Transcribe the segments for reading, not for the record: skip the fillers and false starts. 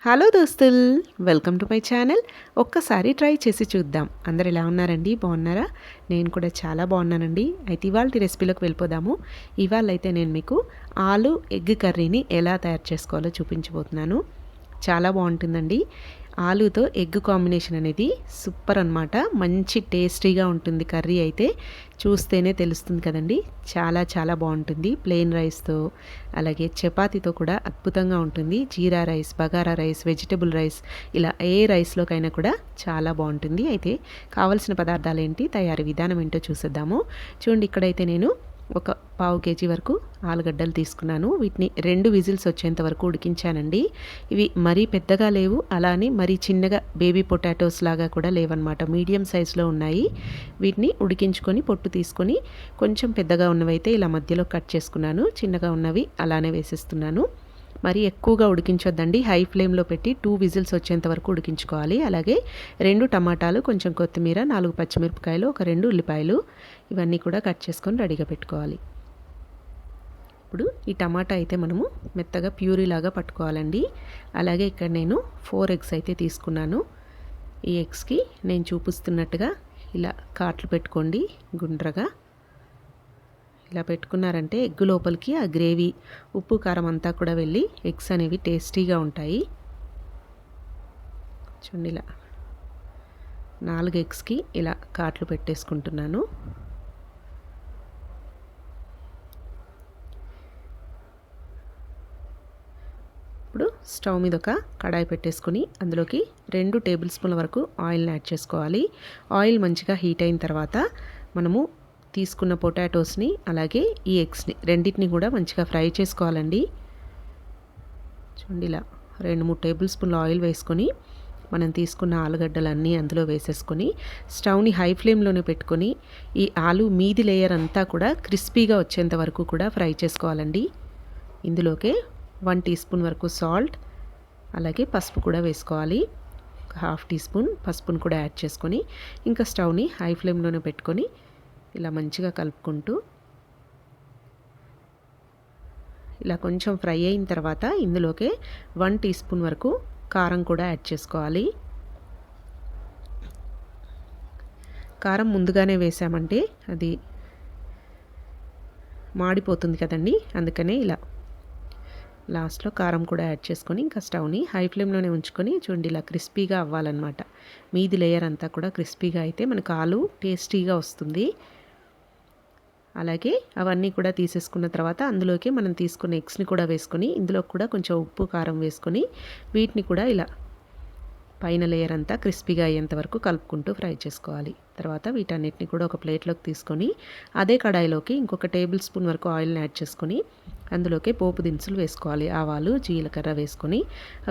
Hello దోస్తుల్, welcome to my channel. ఒక్కసారి try చేసి చూద్దాం. అందరు ఎలా ఉన్నారండి? బాగున్నారా? నేను కూడా చాలా బాగున్నానండి. అయితే ఇవాళ రెసిపీలోకి వెళ్ళిపోదాము. ఇవాళ అయితే నేను మీకు ఆలు ఎగ్ కర్రీని ఎలా తయారు చేసుకోవాలో చూపించబోతున్నాను. చాలా బాగుంటుందండి. ఆలుతో ఎగ్ కాంబినేషన్ అనేది సూపర్ అనమాట. మంచి టేస్టీగా ఉంటుంది కర్రీ అయితే. చూస్తేనే తెలుస్తుంది కదండి. చాలా చాలా బాగుంటుంది. ప్లెయిన్ రైస్తో అలాగే చపాతీతో కూడా అద్భుతంగా ఉంటుంది. Jeera rice, bagara rice, vegetable rice, ఇలా ఏ రైస్లోకైనా కూడా చాలా బాగుంటుంది. అయితే కావలసిన పదార్థాలు ఏంటి, తయారీ విధానం ఏంటో చూసేద్దాము. చూడండి, ఇక్కడైతే నేను ఒక పావు కేజీ వరకు ఆలుగడ్డలు తీసుకున్నాను. వీటిని 2 విజిల్స్ వచ్చేంత వరకు ఉడికించానండి. ఇవి మరీ పెద్దగా లేవు, అలానే మరీ చిన్నగా బేబీ పొటాటోస్ లాగా కూడా లేవన్నమాట. మీడియం సైజులో ఉన్నాయి. వీటిని ఉడికించుకొని పొట్టు తీసుకొని కొంచెం పెద్దగా ఉన్నవైతే ఇలా మధ్యలో కట్ చేసుకున్నాను. చిన్నగా ఉన్నవి అలానే వేసేస్తున్నాను. మరి ఎక్కువగా ఉడికించొద్దండి. హై ఫ్లేమ్లో పెట్టి 2 విజిల్స్ వచ్చేంత వరకు ఉడికించుకోవాలి. అలాగే 2 టమాటాలు, కొంచెం కొత్తిమీర, 4 పచ్చిమిరపకాయలు, ఒక 2 ఉల్లిపాయలు, ఇవన్నీ కూడా కట్ చేసుకొని రెడీగా పెట్టుకోవాలి. ఇప్పుడు ఈ టమాటా అయితే మనము మెత్తగా ప్యూరీ లాగా పట్టుకోవాలండి. అలాగే ఇక్కడ నేను 4 ఎగ్స్ అయితే తీసుకున్నాను. ఈ ఎగ్స్కి నేను చూపిస్తున్నట్టుగా ఇలా కాట్లు పెట్టుకోండి గుండ్రగా. ఇలా పెట్టుకున్నారంటే ఎగ్ లోపలికి ఆ గ్రేవీ, ఉప్పు, కారం అంతా కూడా వెళ్ళి ఎగ్స్ అనేవి టేస్టీగా ఉంటాయి. చూడండి, ఇలా 4 ఎగ్స్కి ఇలా కాట్లు పెట్టేసుకుంటున్నాను. ఇప్పుడు స్టవ్ మీద ఒక కడాయి పెట్టేసుకొని అందులోకి 2 టేబుల్ స్పూన్ల వరకు ఆయిల్ని యాడ్ చేసుకోవాలి. ఆయిల్ మంచిగా హీట్ అయిన తర్వాత మనము తీసుకున్న పొటాటోస్ని అలాగే ఈ ఎగ్స్ని రెండింటిని కూడా మంచిగా ఫ్రై చేసుకోవాలండి. చూడండి, ఇలా 2-3 టేబుల్ స్పూన్ల ఆయిల్ వేసుకొని మనం తీసుకున్న ఆలుగడ్డలన్నీ అందులో వేసేసుకొని స్టవ్ని హై ఫ్లేమ్లోనే పెట్టుకొని ఈ ఆలు మీది లేయర్ అంతా కూడా క్రిస్పీగా వచ్చేంత వరకు కూడా ఫ్రై చేసుకోవాలండి. ఇందులోకే 1 టీ స్పూన్ వరకు సాల్ట్, అలాగే పసుపు కూడా వేసుకోవాలి. 1/2 టీ స్పూన్ పసుపును కూడా యాడ్ చేసుకొని ఇంకా స్టవ్ని హై ఫ్లేమ్లోనే పెట్టుకొని ఇలా మంచిగా కలుపుకుంటూ ఇలా కొంచెం ఫ్రై అయిన తర్వాత ఇందులోకే 1 టీ స్పూన్ వరకు కారం కూడా యాడ్ చేసుకోవాలి. కారం ముందుగానే వేసామంటే అది మాడిపోతుంది కదండి. అందుకనే ఇలా లాస్ట్లో కారం కూడా యాడ్ చేసుకొని ఇంకా స్టవ్ని హై ఫ్లేమ్లోనే ఉంచుకొని చూడండి, ఇలా క్రిస్పీగా అవ్వాలన్నమాట. మీది లేయర్ అంతా కూడా క్రిస్పీగా అయితే మనకు ఆలు టేస్టీగా వస్తుంది. అలాగే అవన్నీ కూడా తీసేసుకున్న తర్వాత అందులోకి మనం తీసుకున్న ఎగ్స్ని కూడా వేసుకొని ఇందులో కూడా కొంచెం ఉప్పు, కారం వేసుకొని వీటిని కూడా ఇలా పైన లేయర్ అంతా క్రిస్పీగా అయ్యేంత వరకు కలుపుకుంటూ ఫ్రై చేసుకోవాలి. తర్వాత వీటన్నిటిని కూడా ఒక ప్లేట్లోకి తీసుకొని అదే కడాయిలోకి ఇంకొక టేబుల్ స్పూన్ వరకు ఆయిల్ని యాడ్ చేసుకొని అందులోకి పోపు దినుసులు వేసుకోవాలి. ఆవాలు, జీలకర్ర వేసుకొని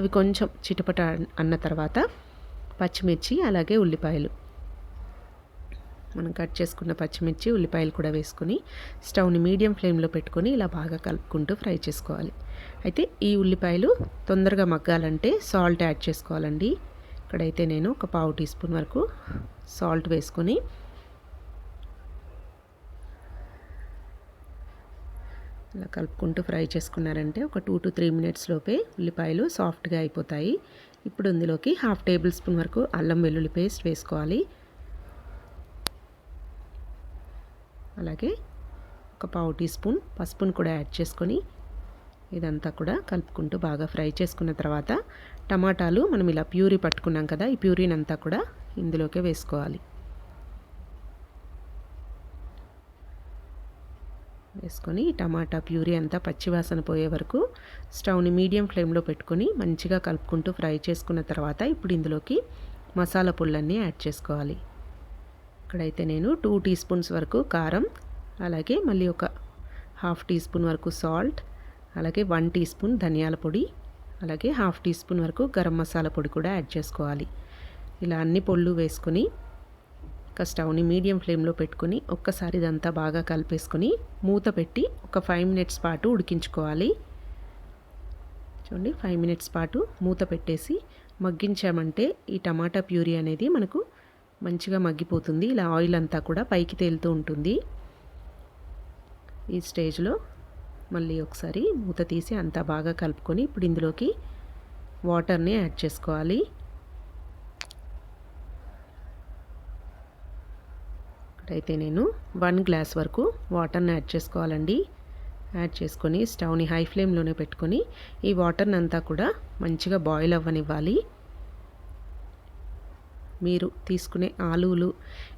అవి కొంచెం చిటపట అన్న తర్వాత పచ్చిమిర్చి అలాగే ఉల్లిపాయలు, మనం కట్ చేసుకున్న పచ్చిమిర్చి, ఉల్లిపాయలు కూడా వేసుకొని స్టవ్ని మీడియం ఫ్లేమ్లో పెట్టుకొని ఇలా బాగా కలుపుకుంటూ ఫ్రై చేసుకోవాలి. అయితే ఈ ఉల్లిపాయలు తొందరగా మగ్గాలంటే సాల్ట్ యాడ్ చేసుకోవాలండి. ఇక్కడైతే నేను ఒక 1/2 టీ స్పూన్ వరకు సాల్ట్ వేసుకొని ఇలా కలుపుకుంటూ ఫ్రై చేసుకున్నారంటే ఒక 2 to 3 మినిట్స్ లోపే ఉల్లిపాయలు సాఫ్ట్గా అయిపోతాయి. ఇప్పుడు ఇందులోకి 1/2 టేబుల్ స్పూన్ వరకు అల్లం వెల్లుల్లి పేస్ట్ వేసుకోవాలి. అలాగే ఒక 1/2 టీ స్పూన్ పసుపును కూడా యాడ్ చేసుకొని ఇదంతా కూడా కలుపుకుంటూ బాగా ఫ్రై చేసుకున్న తర్వాత టమాటాలు మనం ఇలా ప్యూరీ పట్టుకున్నాం కదా, ఈ ప్యూరీని అంతా కూడా ఇందులోకే వేసుకోవాలి. వేసుకొని టమాటా ప్యూరీ అంతా పచ్చివాసన పోయే వరకు స్టవ్ని మీడియం ఫ్లేమ్లో పెట్టుకొని మంచిగా కలుపుకుంటూ ఫ్రై చేసుకున్న తర్వాత ఇప్పుడు ఇందులోకి మసాలా పొళ్ళన్నీ యాడ్ చేసుకోవాలి. ఇక్కడైతే నేను 2 టీ స్పూన్స్ వరకు కారం, అలాగే మళ్ళీ ఒక 1/2 టీ స్పూన్ వరకు సాల్ట్, అలాగే 1 టీ స్పూన్ ధనియాల పొడి, అలాగే 1/2 టీ స్పూన్ వరకు గరం మసాలా పొడి కూడా యాడ్ చేసుకోవాలి. ఇలా అన్ని పొళ్ళు వేసుకొని ఒక స్టవ్ని మీడియం ఫ్లేమ్లో పెట్టుకొని ఒక్కసారి ఇదంతా బాగా కలిపేసుకొని మూత పెట్టి ఒక 5 మినిట్స్ పాటు ఉడికించుకోవాలి. చూడండి, 5 మినిట్స్ పాటు మూత పెట్టేసి మగ్గించామంటే ఈ టమాటా ప్యూరీ అనేది మనకు మంచిగా మగ్గిపోతుంది. ఇలా ఆయిల్ అంతా కూడా పైకి తేలుతూ ఉంటుంది. ఈ స్టేజ్లో మళ్ళీ ఒకసారి మూత తీసి అంతా బాగా కలుపుకొని ఇప్పుడు ఇందులోకి వాటర్ని యాడ్ చేసుకోవాలి. ఇక్కడైతే నేను 1 గ్లాస్ వరకు వాటర్ని యాడ్ చేసుకోవాలండి. యాడ్ చేసుకొని స్టవ్ని హై ఫ్లేమ్లోనే పెట్టుకొని ఈ వాటర్ని అంతా కూడా మంచిగా బాయిల్ అవ్వనివ్వాలి. మీరు తీసుకునే ఆలువలు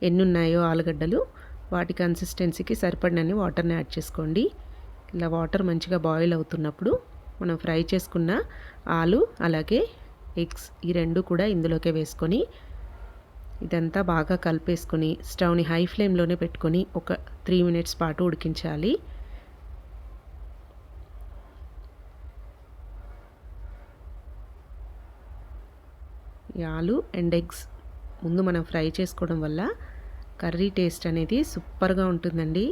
ఎన్ని ఉన్నాయో ఆలుగడ్డలు వాటి కన్సిస్టెన్సీకి సరిపడినన్ని వాటర్ని యాడ్ చేసుకోండి. ఇలా వాటర్ మంచిగా బాయిల్ అవుతున్నప్పుడు మనం ఫ్రై చేసుకున్న ఆలు అలాగే ఎగ్స్ ఈ రెండు కూడా ఇందులోకే వేసుకొని ఇదంతా బాగా కలిపేసుకొని స్టవ్ని హై ఫ్లేమ్లోనే పెట్టుకొని ఒక 3 మినిట్స్ పాటు ఉడికించాలి. ఈ ఆలు అండ్ ఎగ్స్ ముందు మనం ఫ్రై చేసుకోవడం వల్ల కర్రీ టేస్ట్ అనేది సూపర్గా ఉంటుందండి.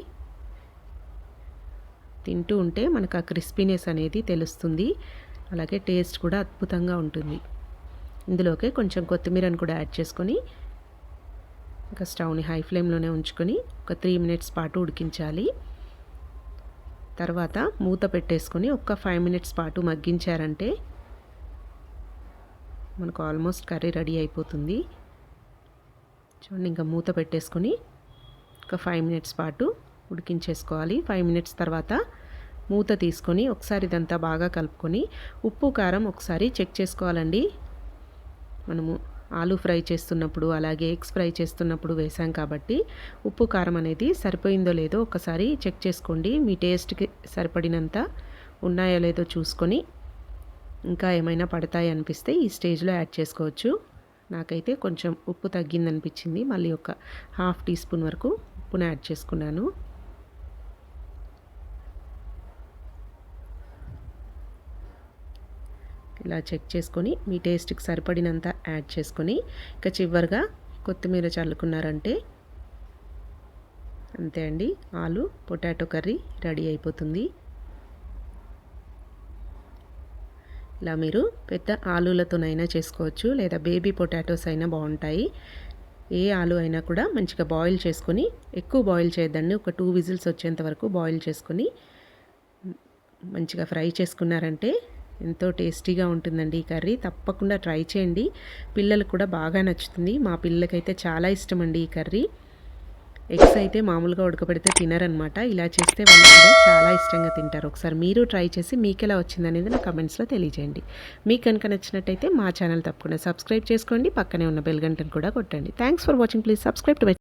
తింటూ ఉంటే మనకు ఆ క్రిస్పీనెస్ అనేది తెలుస్తుంది. అలాగే టేస్ట్ కూడా అద్భుతంగా ఉంటుంది. ఇందులోకి కొంచెం కొత్తిమీరను కూడా యాడ్ చేసుకొని ఇంకా స్టవ్ని హై ఫ్లేమ్లోనే ఉంచుకొని ఒక 3 మినిట్స్ పాటు ఉడికించాలి. తర్వాత మూత పెట్టేసుకొని ఒక 5 మినిట్స్ పాటు మగ్గించారంటే మనకు ఆల్మోస్ట్ కర్రీ రెడీ అయిపోతుంది. చూడండి, ఇంకా మూత పెట్టేసుకొని ఒక 5 మినిట్స్ పాటు ఉడికించేసుకోవాలి. 5 మినిట్స్ తర్వాత మూత తీసుకొని ఒకసారి ఇదంతా బాగా కలుపుకొని ఉప్పు కారం ఒకసారి చెక్ చేసుకోవాలండి. మనము ఆలు ఫ్రై చేస్తున్నప్పుడు అలాగే ఎగ్స్ ఫ్రై చేస్తున్నప్పుడు వేసాం కాబట్టి ఉప్పు కారం అనేది సరిపోయిందో లేదో ఒకసారి చెక్ చేసుకోండి. మీ టేస్ట్కి సరిపడినంత ఉన్నాయో లేదో చూసుకొని ఇంకా ఏమైనా పడతాయి అనిపిస్తే ఈ స్టేజ్లో యాడ్ చేసుకోవచ్చు. నాకైతే కొంచెం ఉప్పు తగ్గిందనిపించింది. మళ్ళీ ఒక 1/2 టీ స్పూన్ వరకు ఉప్పును యాడ్ చేసుకున్నాను. ఇలా చెక్ చేసుకొని మీ టేస్ట్కి సరిపడినంత యాడ్ చేసుకొని ఇక చివరిగా కొత్తిమీర చల్లుకున్నారంటే అంతే అండి, ఆలు పొటాటో కర్రీ రెడీ అయిపోతుంది. ఇలా మీరు పెద్ద ఆలులతోనైనా చేసుకోవచ్చు లేదా బేబీ పొటాటోస్ అయినా బాగుంటాయి. ఏ ఆలు అయినా కూడా మంచిగా బాయిల్ చేసుకొని, ఎక్కువ బాయిల్ చేయొద్దండి, ఒక 2 విజిల్స్ వచ్చేంత వరకు బాయిల్ చేసుకొని మంచిగా ఫ్రై చేసుకున్నారంటే ఎంతో టేస్టీగా ఉంటుందండి ఈ కర్రీ. తప్పకుండా ట్రై చేయండి, పిల్లలకు కూడా బాగా నచ్చుతుంది. మా పిల్లలకైతే చాలా ఇష్టం అండి ఈ కర్రీ. ఎగ్స్ అయితే మామూలుగా ఉడకబెడితే తినరనమాట. ఇలా చేస్తే వాళ్ళు కూడా చాలా ఇష్టంగా తింటారు. ఒకసారి మీరు ట్రై చేసి మీకు ఎలా వచ్చిందనేది నా కమెంట్స్లో తెలియజేయండి. మీకు కనుక నచ్చినట్టయితే మా ఛానల్ తప్పకుండా సబ్స్క్రైబ్ చేసుకోండి. పక్కనే ఉన్న బెల్ గంటను కూడా కొట్టండి. Thanks for watching. Please subscribe to my